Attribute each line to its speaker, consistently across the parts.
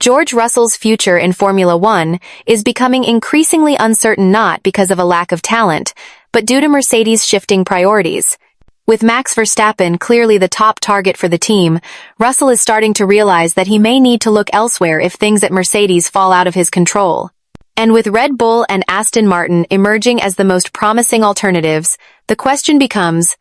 Speaker 1: George Russell's future in Formula One is becoming increasingly uncertain not because of a lack of talent, but due to Mercedes' shifting priorities. With Max Verstappen clearly the top target for the team, Russell is starting to realize that he may need to look elsewhere if things at Mercedes fall out of his control. And with Red Bull and Aston Martin emerging as the most promising alternatives, the question becomes,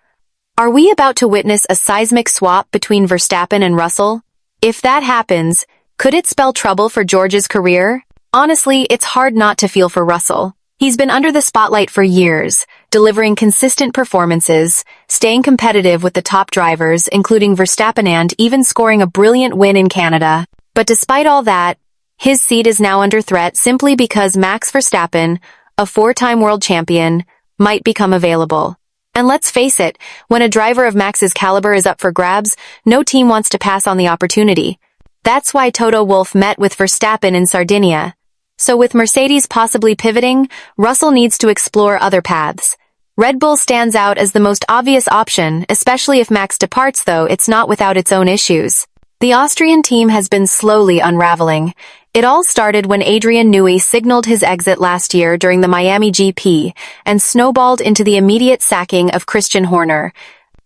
Speaker 1: are we about to witness a seismic swap between Verstappen and Russell? If that happens, could it spell trouble for George's career? Honestly, it's hard not to feel for Russell. He's been under the spotlight for years, delivering consistent performances, staying competitive with the top drivers, including Verstappen, and even scoring a brilliant win in Canada. But despite all that, his seat is now under threat simply because Max Verstappen, a four-time world champion, might become available. And let's face it, when a driver of Max's caliber is up for grabs, no team wants to pass on the opportunity. That's why Toto Wolff met with Verstappen in Sardinia. So with Mercedes possibly pivoting, Russell needs to explore other paths. Red Bull stands out as the most obvious option, especially if Max departs, though it's not without its own issues. The Austrian team has been slowly unraveling. It all started when Adrian Newey signaled his exit last year during the Miami GP and snowballed into the immediate sacking of Christian Horner.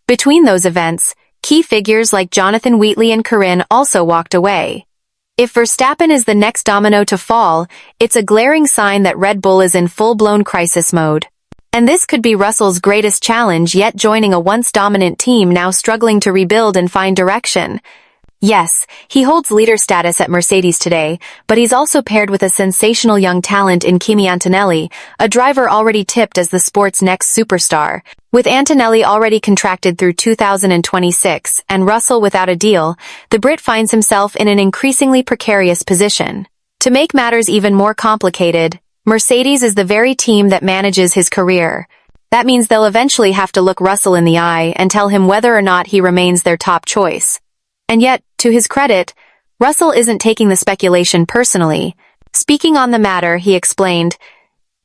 Speaker 1: Between those events, key figures like Jonathan Wheatley and Corinne also walked away. If Verstappen is the next domino to fall, it's a glaring sign that Red Bull is in full-blown crisis mode. And this could be Russell's greatest challenge yet, joining a once dominant team now struggling to rebuild and find direction. Yes, he holds leader status at Mercedes today, but he's also paired with a sensational young talent in Kimi Antonelli, a driver already tipped as the sport's next superstar. With Antonelli already contracted through 2026 and Russell without a deal, the Brit finds himself in an increasingly precarious position. To make matters even more complicated, Mercedes is the very team that manages his career. That means they'll eventually have to look Russell in the eye and tell him whether or not he remains their top choice. And yet, to his credit, Russell isn't taking the speculation personally. Speaking on the matter, he explained,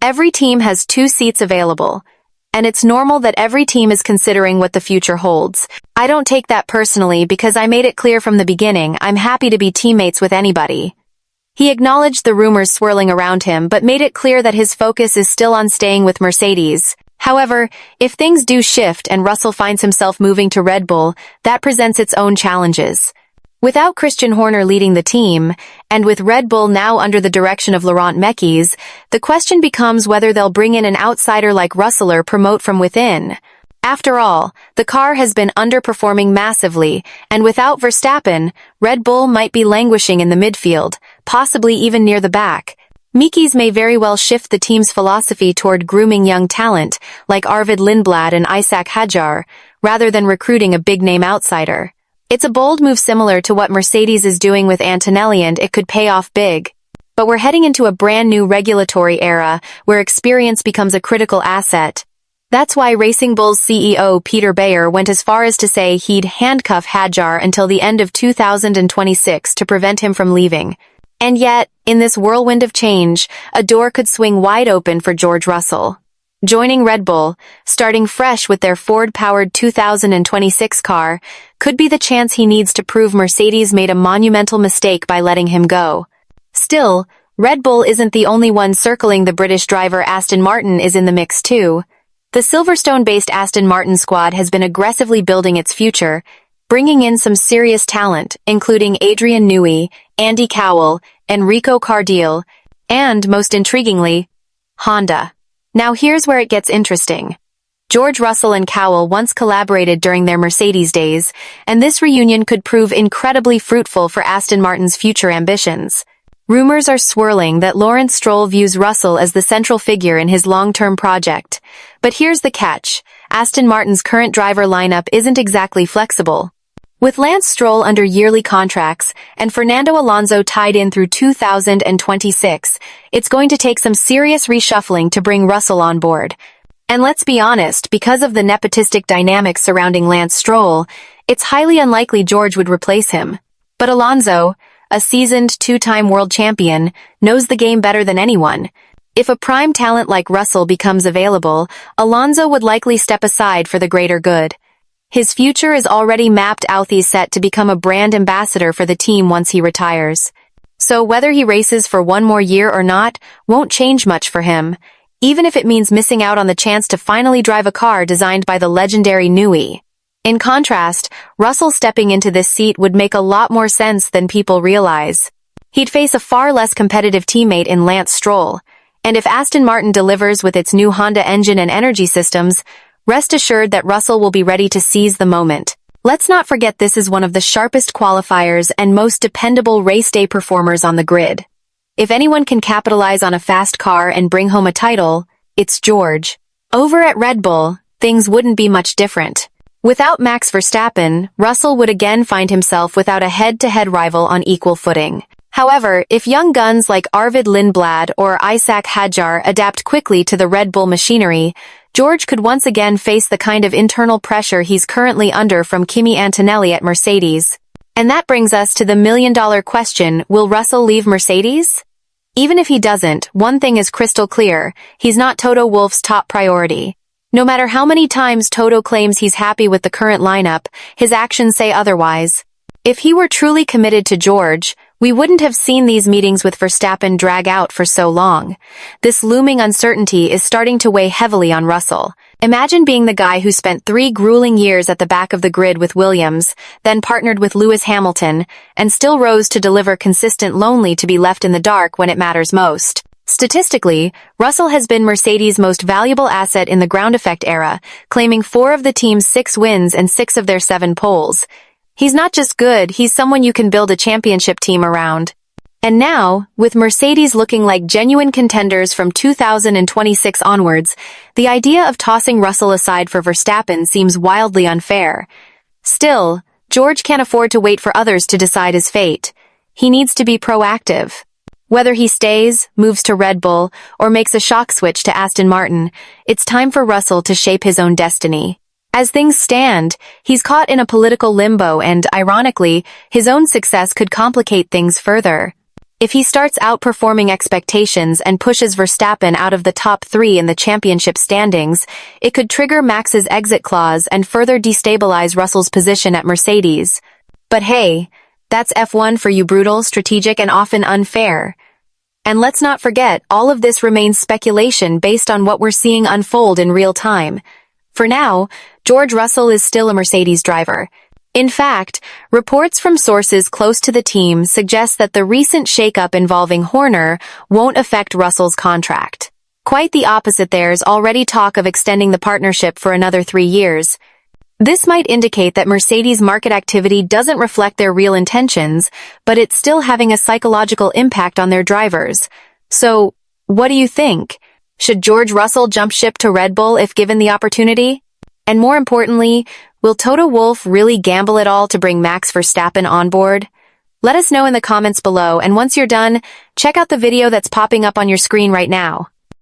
Speaker 1: "Every team has two seats available, and it's normal that every team is considering what the future holds. I don't take that personally because I made it clear from the beginning I'm happy to be teammates with anybody." He acknowledged the rumors swirling around him but made it clear that his focus is still on staying with Mercedes. However, if things do shift and Russell finds himself moving to Red Bull, that presents its own challenges. Without Christian Horner leading the team, and with Red Bull now under the direction of Laurent Mekies, the question becomes whether they'll bring in an outsider like Russell or promote from within. After all, the car has been underperforming massively, and without Verstappen, Red Bull might be languishing in the midfield, possibly even near the back. Mekies may very well shift the team's philosophy toward grooming young talent like Arvid Lindblad and Isaac Hadjar, rather than recruiting a big-name outsider. It's a bold move similar to what Mercedes is doing with Antonelli, and it could pay off big. But we're heading into a brand new regulatory era where experience becomes a critical asset. That's why Racing Bull's CEO Peter Bayer went as far as to say he'd handcuff Hadjar until the end of 2026 to prevent him from leaving. And yet, in this whirlwind of change, a door could swing wide open for George Russell. Joining Red Bull, starting fresh with their Ford-powered 2026 car, could be the chance he needs to prove Mercedes made a monumental mistake by letting him go. Still, Red Bull isn't the only one circling the British driver. Aston Martin is in the mix too. The Silverstone-based Aston Martin squad has been aggressively building its future, bringing in some serious talent, including Adrian Newey, Andy Cowell, Enrico Cardiel, and, most intriguingly, Honda. Now here's where it gets interesting. George Russell and Cowell once collaborated during their Mercedes days, and this reunion could prove incredibly fruitful for Aston Martin's future ambitions. Rumors are swirling that Lawrence Stroll views Russell as the central figure in his long-term project. But here's the catch. Aston Martin's current driver lineup isn't exactly flexible. With Lance Stroll under yearly contracts and Fernando Alonso tied in through 2026, it's going to take some serious reshuffling to bring Russell on board. And let's be honest, because of the nepotistic dynamics surrounding Lance Stroll, it's highly unlikely George would replace him. But Alonso, a seasoned two-time world champion, knows the game better than anyone. If a prime talent like Russell becomes available, Alonso would likely step aside for the greater good. His future is already mapped out. He's set to become a brand ambassador for the team once he retires. So whether he races for one more year or not won't change much for him, even if it means missing out on the chance to finally drive a car designed by the legendary Newey. In contrast, Russell stepping into this seat would make a lot more sense than people realize. He'd face a far less competitive teammate in Lance Stroll, and if Aston Martin delivers with its new Honda engine and energy systems, rest assured that Russell will be ready to seize the moment. Let's not forget this is one of the sharpest qualifiers and most dependable race day performers on the grid. If anyone can capitalize on a fast car and bring home a title, it's George. Over at Red Bull, things wouldn't be much different. Without Max Verstappen, Russell would again find himself without a head-to-head rival on equal footing. However, if young guns like Arvid Lindblad or Isaac Hadjar adapt quickly to the Red Bull machinery, George could once again face the kind of internal pressure he's currently under from Kimi Antonelli at Mercedes. And that brings us to the million-dollar question, will Russell leave Mercedes? Even if he doesn't, one thing is crystal clear, he's not Toto Wolff's top priority. No matter how many times Toto claims he's happy with the current lineup, his actions say otherwise. If he were truly committed to George, we wouldn't have seen these meetings with Verstappen drag out for so long. This looming uncertainty is starting to weigh heavily on Russell. Imagine being the guy who spent 3 grueling years at the back of the grid with Williams, then partnered with Lewis Hamilton, and still rose to deliver consistent lonely to be left in the dark when it matters most. Statistically, Russell has been Mercedes' most valuable asset in the ground effect era, claiming 4 of the team's 6 wins and 6 of their 7 poles. He's not just good, he's someone you can build a championship team around. And now, with Mercedes looking like genuine contenders from 2026 onwards, the idea of tossing Russell aside for Verstappen seems wildly unfair. Still, George can't afford to wait for others to decide his fate. He needs to be proactive. Whether he stays, moves to Red Bull, or makes a shock switch to Aston Martin, it's time for Russell to shape his own destiny. As things stand, he's caught in a political limbo and, ironically, his own success could complicate things further. If he starts outperforming expectations and pushes Verstappen out of the top 3 in the championship standings, it could trigger Max's exit clause and further destabilize Russell's position at Mercedes. But hey, that's F1 for you, brutal, strategic, and often unfair. And let's not forget, all of this remains speculation based on what we're seeing unfold in real time. For now, George Russell is still a Mercedes driver. In fact, reports from sources close to the team suggest that the recent shakeup involving Horner won't affect Russell's contract. Quite the opposite, there's already talk of extending the partnership for another 3 years. This might indicate that Mercedes' market activity doesn't reflect their real intentions, but it's still having a psychological impact on their drivers. So, what do you think? Should George Russell jump ship to Red Bull if given the opportunity? And more importantly, will Toto Wolff really gamble it all to bring Max Verstappen on board? Let us know in the comments below, and once you're done, check out the video that's popping up on your screen right now.